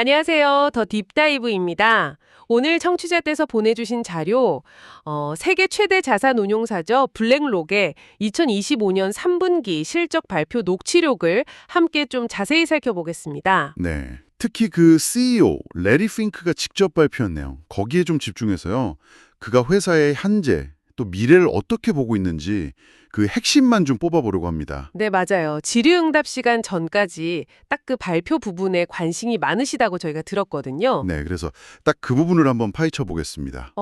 안녕하세요. 더 딥다이브입니다. 오늘 청취자께서 보내주신 자료, 세계 최대 자산운용사죠. 블랙록의 2025년 3분기 실적 발표 녹취록을 함께 좀 자세히 살펴보겠습니다. 네. 특히 그 CEO, 레리 핑크가 직접 발표한 내용, 거기에 좀 집중해서요. 그가 회사의 현재, 또 미래를 어떻게 보고 있는지 그 핵심만 좀 뽑아보려고 합니다. 네, 맞아요. 질의응답 시간 전까지 딱 그 발표 부분에 관심이 많으시다고 저희가 들었거든요. 네, 그래서 딱 그 부분을 한번 파헤쳐 보겠습니다.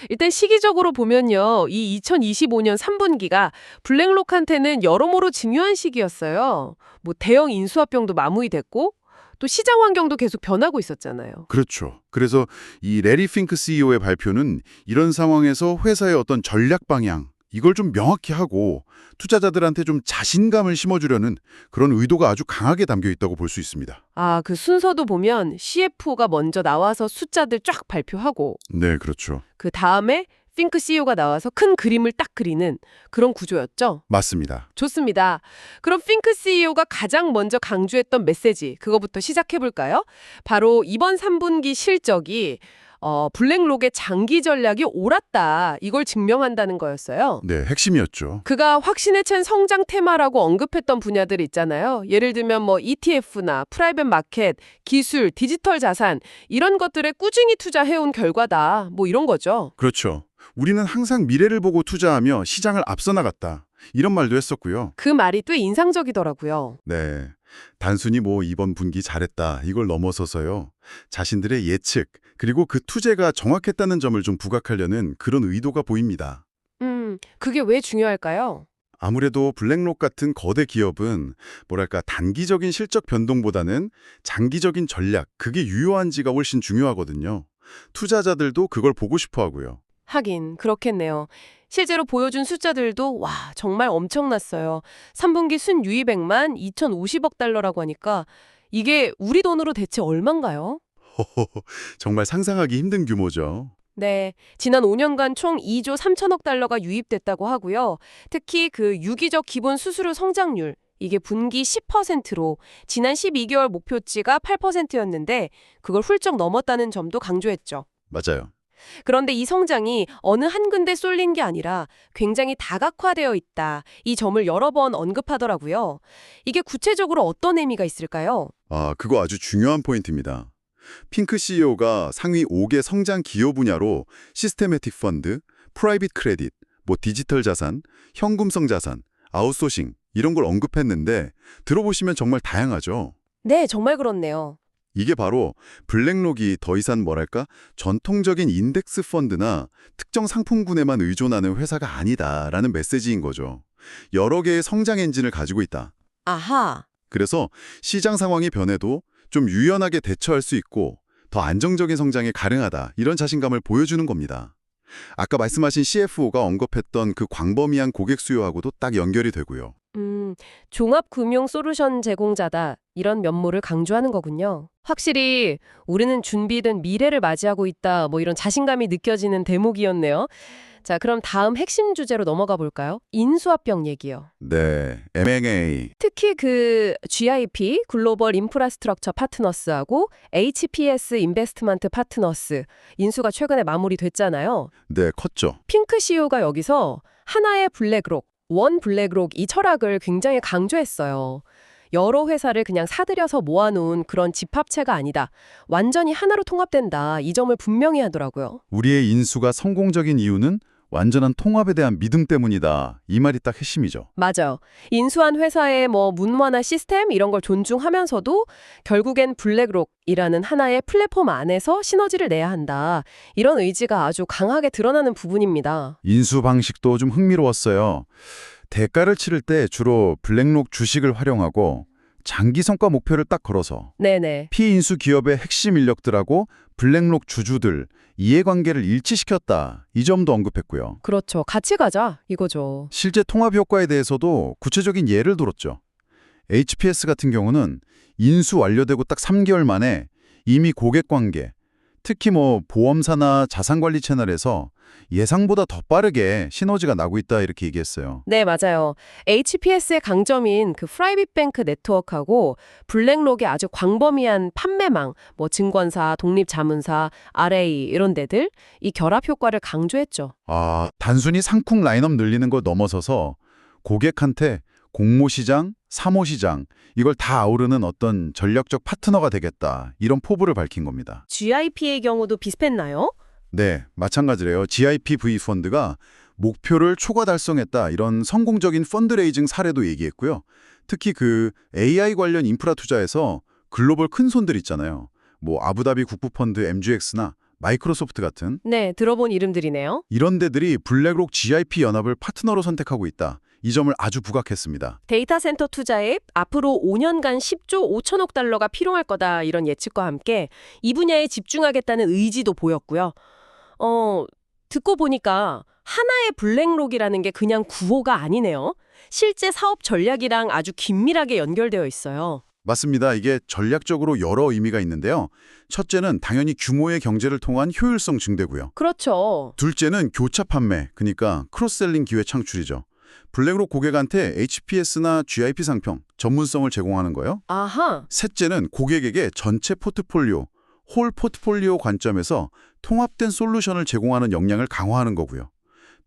일단 시기적으로 보면요. 이 2025년 3분기가 블랙록한테는 여러모로 중요한 시기였어요. 뭐 대형 인수합병도 마무리됐고 또 시장 환경도 계속 변하고 있었잖아요. 그렇죠. 그래서 이 레리 핑크 CEO의 발표는 이런 상황에서 회사의 어떤 전략 방향, 이걸 좀 명확히 하고 투자자들한테 좀 자신감을 심어주려는 그런 의도가 아주 강하게 담겨 있다고 볼 수 있습니다. 그 순서도 보면 CFO가 먼저 나와서 숫자들 쫙 발표하고 네, 그렇죠. 그 다음에 핑크 CEO가 나와서 큰 그림을 딱 그리는 그런 구조였죠. 맞습니다. 좋습니다. 그럼 핑크 CEO가 가장 먼저 강조했던 메시지, 그거부터 시작해볼까요? 바로 이번 3분기 실적이 블랙록의 장기 전략이 옳았다. 이걸 증명한다는 거였어요. 네, 핵심이었죠. 그가 확신에 찬 성장 테마라고 언급했던 분야들 있잖아요. 예를 들면 뭐 ETF나 프라이빗 마켓, 기술, 디지털 자산 이런 것들에 꾸준히 투자해온 결과다. 뭐 이런 거죠. 그렇죠. 우리는 항상 미래를 보고 투자하며 시장을 앞서 나갔다. 이런 말도 했었고요. 그 말이 꽤 인상적이더라고요. 네. 단순히 뭐 이번 분기 잘했다 이걸 넘어서서요. 자신들의 예측 그리고 그 투재가 정확했다는 점을 좀 부각하려는 그런 의도가 보입니다. 그게 왜 중요할까요? 아무래도 블랙록 같은 거대 기업은 뭐랄까 단기적인 실적 변동보다는 장기적인 전략, 그게 유효한지가 훨씬 중요하거든요. 투자자들도 그걸 보고 싶어 하고요. 하긴 그렇겠네요. 실제로 보여준 숫자들도 와 정말 엄청났어요. 3분기 순유입액만 2,050억 달러라고 하니까 이게 우리 돈으로 대체 얼만가요? 정말 상상하기 힘든 규모죠. 네, 지난 5년간 총 2조 3천억 달러가 유입됐다고 하고요. 특히 그 유기적 기본 수수료 성장률 이게 분기 10%로 지난 12개월 목표치가 8%였는데 그걸 훌쩍 넘었다는 점도 강조했죠. 맞아요. 그런데 이 성장이 어느 한 군데 쏠린 게 아니라 굉장히 다각화되어 있다. 이 점을 여러 번 언급하더라고요. 이게 구체적으로 어떤 의미가 있을까요? 그거 아주 중요한 포인트입니다. 핑크 CEO가 상위 5개 성장 기업 분야로 시스테매틱 펀드, 프라이빗 크레딧, 뭐 디지털 자산, 현금성 자산, 아웃소싱 이런 걸 언급했는데 들어보시면 정말 다양하죠. 네, 정말 그렇네요. 이게 바로 블랙록이 더 이상 뭐랄까 전통적인 인덱스 펀드나 특정 상품군에만 의존하는 회사가 아니다라는 메시지인 거죠. 여러 개의 성장 엔진을 가지고 있다. 아하. 그래서 시장 상황이 변해도 좀 유연하게 대처할 수 있고 더 안정적인 성장에 가능하다 이런 자신감을 보여주는 겁니다. 아까 말씀하신 CFO가 언급했던 그 광범위한 고객 수요하고도 딱 연결이 되고요. 종합금융 솔루션 제공자다. 이런 면모를 강조하는 거군요. 확실히 우리는 준비된 미래를 맞이하고 있다. 뭐 이런 자신감이 느껴지는 대목이었네요. 자, 그럼 다음 핵심 주제로 넘어가 볼까요? 인수합병 얘기요. 네, M&A. 특히 그 GIP, 글로벌 인프라스트럭처 파트너스하고 HPS 인베스트먼트 파트너스 인수가 최근에 마무리됐잖아요. 네, 컸죠. 핑크 CEO가 여기서 하나의 블랙록, 원 블랙록 이 철학을 굉장히 강조했어요. 여러 회사를 그냥 사들여서 모아놓은 그런 집합체가 아니다. 완전히 하나로 통합된다. 이 점을 분명히 하더라고요. 우리의 인수가 성공적인 이유는 완전한 통합에 대한 믿음 때문이다. 이 말이 딱 핵심이죠. 맞아요. 인수한 회사의 뭐 문화나 시스템 이런 걸 존중하면서도 결국엔 블랙록이라는 하나의 플랫폼 안에서 시너지를 내야 한다. 이런 의지가 아주 강하게 드러나는 부분입니다. 인수 방식도 좀 흥미로웠어요. 대가를 치를 때 주로 블랙록 주식을 활용하고 장기 성과 목표를 딱 걸어서 네네. 피인수 기업의 핵심 인력들하고 블랙록 주주들 이해관계를 일치시켰다. 이 점도 언급했고요. 그렇죠. 같이 가자 이거죠. 실제 통합 효과에 대해서도 구체적인 예를 들었죠. HPS 같은 경우는 인수 완료되고 딱 3개월 만에 이미 고객 관계, 특히 뭐 보험사나 자산관리 채널에서 예상보다 더 빠르게 시너지가 나고 있다 이렇게 얘기했어요. 네, 맞아요. HPS의 강점인 그 프라이빗 뱅크 네트워크하고 블랙록의 아주 광범위한 판매망, 뭐 증권사, 독립자문사, RA 이런 데들 이 결합 효과를 강조했죠. 단순히 상품 라인업 늘리는 거 넘어서서 고객한테 공모시장, 사모시장 이걸 다 아우르는 어떤 전략적 파트너가 되겠다 이런 포부를 밝힌 겁니다. GIP의 경우도 비슷했나요? 네, 마찬가지래요. GIPV 펀드가 목표를 초과 달성했다 이런 성공적인 펀드레이징 사례도 얘기했고요. 특히 그 AI 관련 인프라 투자에서 글로벌 큰 손들 있잖아요. 뭐 아부다비 국부펀드 MGX나 마이크로소프트 같은 네, 들어본 이름들이네요. 이런 데들이 블랙록 GIP 연합을 파트너로 선택하고 있다. 이 점을 아주 부각했습니다. 데이터 센터 투자에 앞으로 5년간 10조 5천억 달러가 필요할 거다 이런 예측과 함께 이 분야에 집중하겠다는 의지도 보였고요. 듣고 보니까 하나의 블랙록이라는 게 그냥 구호가 아니네요. 실제 사업 전략이랑 아주 긴밀하게 연결되어 있어요. 맞습니다. 이게 전략적으로 여러 의미가 있는데요. 첫째는 당연히 규모의 경제를 통한 효율성 증대고요. 그렇죠. 둘째는 교차 판매, 그러니까 크로스셀링 기회 창출이죠. 블랙록 고객한테 HPS나 GIP 상품, 전문성을 제공하는 거예요. 아하. 셋째는 고객에게 전체 포트폴리오, 홀 포트폴리오 관점에서 통합된 솔루션을 제공하는 역량을 강화하는 거고요.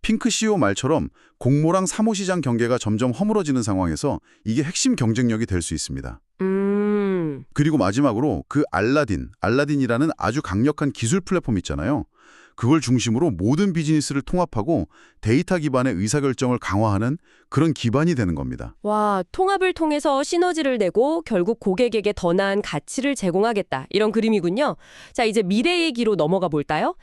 핑크 CEO 말처럼 공모랑 사모시장 경계가 점점 허물어지는 상황에서 이게 핵심 경쟁력이 될 수 있습니다. 그리고 마지막으로 그 알라딘이라는 아주 강력한 기술 플랫폼 있잖아요. 그걸 중심으로 모든 비즈니스를 통합하고 데이터 기반의 의사결정을 강화하는 그런 기반이 되는 겁니다. 와, 통합을 통해서 시너지를 내고 결국 고객에게 더 나은 가치를 제공하겠다. 이런 그림이군요. 자, 이제 미래 얘기로 넘어가 볼까요?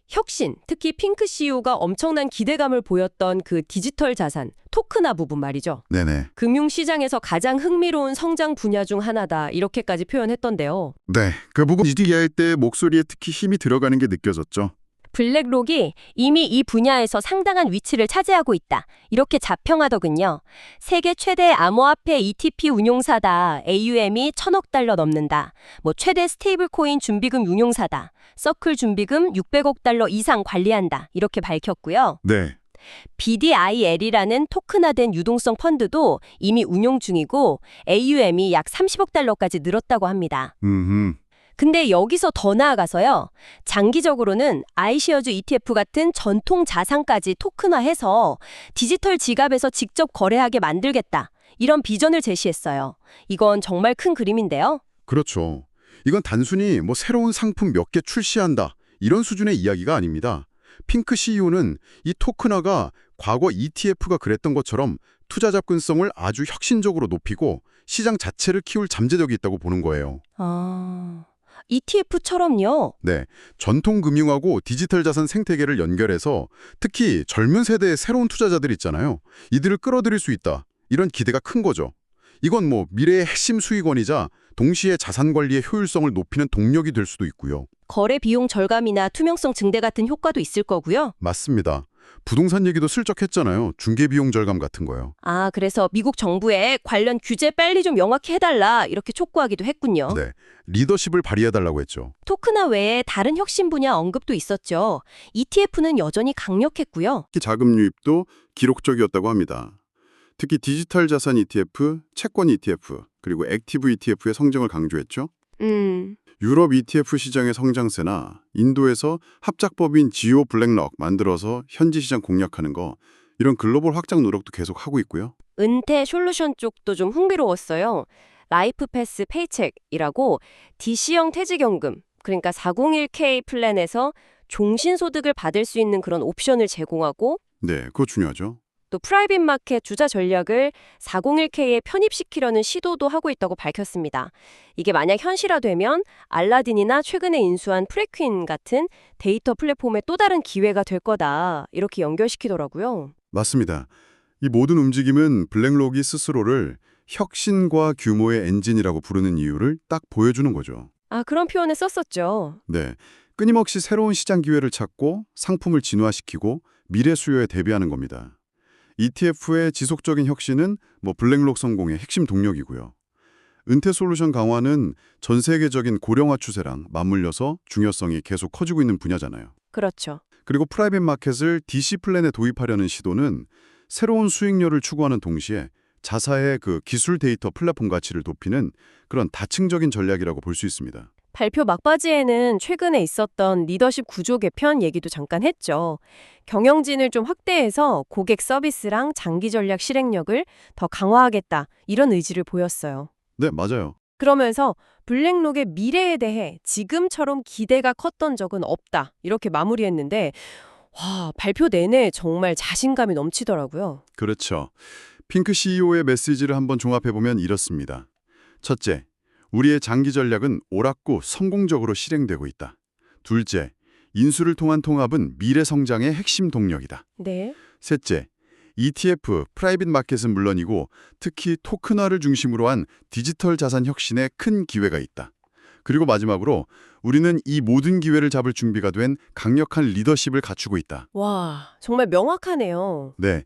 혁신, 특히 핑크 CEO가 엄청난 기대감을 보였던 그 디지털 자산, 토크나 부분 말이죠. 네네. 금융시장에서 가장 흥미로운 성장 분야 중 하나다. 이렇게까지 표현했던데요. 네, 그 부분 이야기할 때 목소리에 특히 힘이 들어가는 게 느껴졌죠. 블랙록이 이미 이 분야에서 상당한 위치를 차지하고 있다. 이렇게 자평하더군요. 세계 최대 암호화폐 ETP 운용사다. AUM이 1,000억 달러 넘는다. 최대 스테이블코인 준비금 운용사다. 서클 준비금 600억 달러 이상 관리한다. 이렇게 밝혔고요. 네. BDIL이라는 토큰화된 유동성 펀드도 이미 운용 중이고 AUM이 약 30억 달러까지 늘었다고 합니다. 근데 여기서 더 나아가서요. 장기적으로는 아이시어즈 ETF 같은 전통 자산까지 토큰화해서 디지털 지갑에서 직접 거래하게 만들겠다. 이런 비전을 제시했어요. 이건 정말 큰 그림인데요. 그렇죠. 이건 단순히 새로운 상품 몇 개 출시한다. 이런 수준의 이야기가 아닙니다. 핑크 CEO는 이 토큰화가 과거 ETF가 그랬던 것처럼 투자 접근성을 아주 혁신적으로 높이고 시장 자체를 키울 잠재력이 있다고 보는 거예요. ETF처럼요? 네, 전통 금융하고 디지털 자산 생태계를 연결해서 특히 젊은 세대의 새로운 투자자들 있잖아요. 이들을 끌어들일 수 있다. 이런 기대가 큰 거죠. 이건 미래의 핵심 수익원이자 동시에 자산 관리의 효율성을 높이는 동력이 될 수도 있고요. 거래 비용 절감이나 투명성 증대 같은 효과도 있을 거고요. 맞습니다. 부동산 얘기도 슬쩍 했잖아요. 중개비용 절감 같은 거요. 그래서 미국 정부에 관련 규제 빨리 좀 명확히 해달라 이렇게 촉구하기도 했군요. 네, 리더십을 발휘해달라고 했죠. 토크나 외에 다른 혁신 분야 언급도 있었죠. ETF는 여전히 강력했고요. 특히 자금 유입도 기록적이었다고 합니다. 특히 디지털 자산 ETF, 채권 ETF, 그리고 액티브 ETF의 성장을 강조했죠. 유럽 ETF 시장의 성장세나 인도에서 합작법인 지오 블랙록 만들어서 현지 시장 공략하는 거 이런 글로벌 확장 노력도 계속 하고 있고요. 은퇴 솔루션 쪽도 좀 흥미로웠어요. 라이프 패스 페이첵이라고 DC형 퇴직연금, 그러니까 401k 플랜에서 종신소득을 받을 수 있는 그런 옵션을 제공하고 네, 그거 중요하죠. 또 프라이빗 마켓 주자 전략을 401k에 편입시키려는 시도도 하고 있다고 밝혔습니다. 이게 만약 현실화되면 알라딘이나 최근에 인수한 프레퀸 같은 데이터 플랫폼의 또 다른 기회가 될 거다. 이렇게 연결시키더라고요. 맞습니다. 이 모든 움직임은 블랙록이 스스로를 혁신과 규모의 엔진이라고 부르는 이유를 딱 보여주는 거죠. 그런 표현을 썼었죠. 네, 끊임없이 새로운 시장 기회를 찾고 상품을 진화시키고 미래 수요에 대비하는 겁니다. ETF의 지속적인 혁신은 블랙록 성공의 핵심 동력이고요. 은퇴 솔루션 강화는 전 세계적인 고령화 추세랑 맞물려서 중요성이 계속 커지고 있는 분야잖아요. 그렇죠. 그리고 프라이빗 마켓을 DC 플랜에 도입하려는 시도는 새로운 수익률을 추구하는 동시에 자사의 그 기술 데이터 플랫폼 가치를 높이는 그런 다층적인 전략이라고 볼 수 있습니다. 발표 막바지에는 최근에 있었던 리더십 구조 개편 얘기도 잠깐 했죠. 경영진을 좀 확대해서 고객 서비스랑 장기 전략 실행력을 더 강화하겠다, 이런 의지를 보였어요. 네, 맞아요. 그러면서 블랙록의 미래에 대해 지금처럼 기대가 컸던 적은 없다, 이렇게 마무리했는데 와, 발표 내내 정말 자신감이 넘치더라고요. 그렇죠. 핑크 CEO의 메시지를 한번 종합해보면 이렇습니다. 첫째, 우리의 장기 전략은 옳았고 성공적으로 실행되고 있다. 둘째, 인수를 통한 통합은 미래 성장의 핵심 동력이다. 네. 셋째, ETF, 프라이빗 마켓은 물론이고 특히 토큰화를 중심으로 한 디지털 자산 혁신에 큰 기회가 있다. 그리고 마지막으로 우리는 이 모든 기회를 잡을 준비가 된 강력한 리더십을 갖추고 있다. 와, 정말 명확하네요. 네,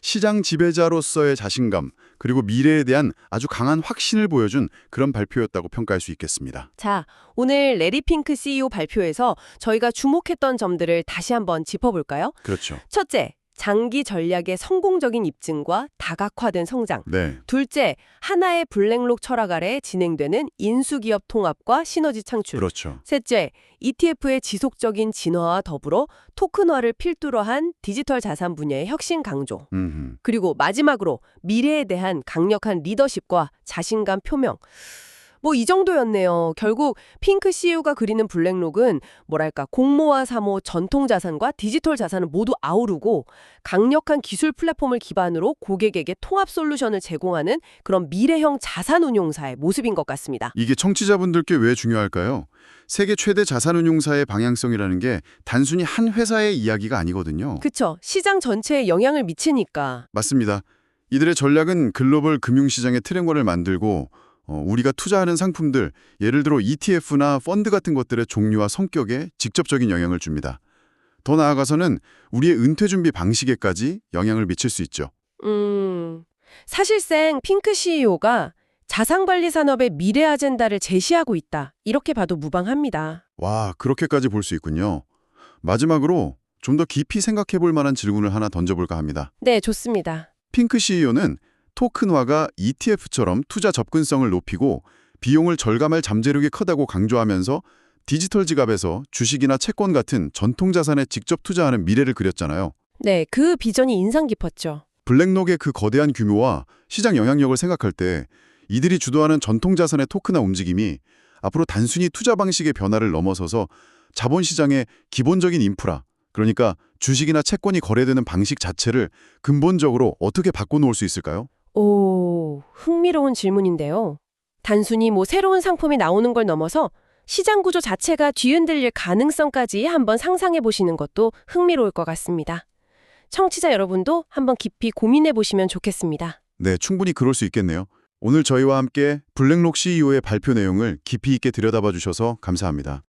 시장 지배자로서의 자신감, 그리고 미래에 대한 아주 강한 확신을 보여준 그런 발표였다고 평가할 수 있겠습니다. 자, 오늘 레리 핑크 CEO 발표에서 저희가 주목했던 점들을 다시 한번 짚어볼까요? 그렇죠. 첫째, 장기 전략의 성공적인 입증과 다각화된 성장. 네, 둘째, 하나의 블랙록 철학 아래 진행되는 인수기업 통합과 시너지 창출. 그렇죠. 셋째, ETF의 지속적인 진화와 더불어 토큰화를 필두로 한 디지털 자산 분야의 혁신 강조. 그리고 마지막으로 미래에 대한 강력한 리더십과 자신감 표명. 뭐 이 정도였네요. 결국 핑크 CEO가 그리는 블랙록은 뭐랄까 공모와 사모, 전통 자산과 디지털 자산을 모두 아우르고 강력한 기술 플랫폼을 기반으로 고객에게 통합 솔루션을 제공하는 그런 미래형 자산 운용사의 모습인 것 같습니다. 이게 청취자분들께 왜 중요할까요? 세계 최대 자산운용사의 방향성이라는 게 단순히 한 회사의 이야기가 아니거든요. 그쵸. 시장 전체에 영향을 미치니까. 맞습니다. 이들의 전략은 글로벌 금융시장의 트렌드를 만들고 우리가 투자하는 상품들, 예를 들어 ETF나 펀드 같은 것들의 종류와 성격에 직접적인 영향을 줍니다. 더 나아가서는 우리의 은퇴 준비 방식에까지 영향을 미칠 수 있죠. 사실상 핑크 CEO가 자산관리 산업의 미래 아젠다를 제시하고 있다, 이렇게 봐도 무방합니다. 와, 그렇게까지 볼 수 있군요. 마지막으로 좀 더 깊이 생각해 볼 만한 질문을 하나 던져볼까 합니다. 네, 좋습니다. 핑크 CEO는 토큰화가 ETF처럼 투자 접근성을 높이고 비용을 절감할 잠재력이 크다고 강조하면서 디지털 지갑에서 주식이나 채권 같은 전통 자산에 직접 투자하는 미래를 그렸잖아요. 네, 그 비전이 인상 깊었죠. 블랙록의 그 거대한 규모와 시장 영향력을 생각할 때 이들이 주도하는 전통 자산의 토큰화 움직임이 앞으로 단순히 투자 방식의 변화를 넘어서서 자본시장의 기본적인 인프라, 그러니까 주식이나 채권이 거래되는 방식 자체를 근본적으로 어떻게 바꿔놓을 수 있을까요? 오, 흥미로운 질문인데요. 단순히 새로운 상품이 나오는 걸 넘어서 시장 구조 자체가 뒤흔들릴 가능성까지 한번 상상해 보시는 것도 흥미로울 것 같습니다. 청취자 여러분도 한번 깊이 고민해 보시면 좋겠습니다. 네, 충분히 그럴 수 있겠네요. 오늘 저희와 함께 블랙록 CEO의 발표 내용을 깊이 있게 들여다봐 주셔서 감사합니다.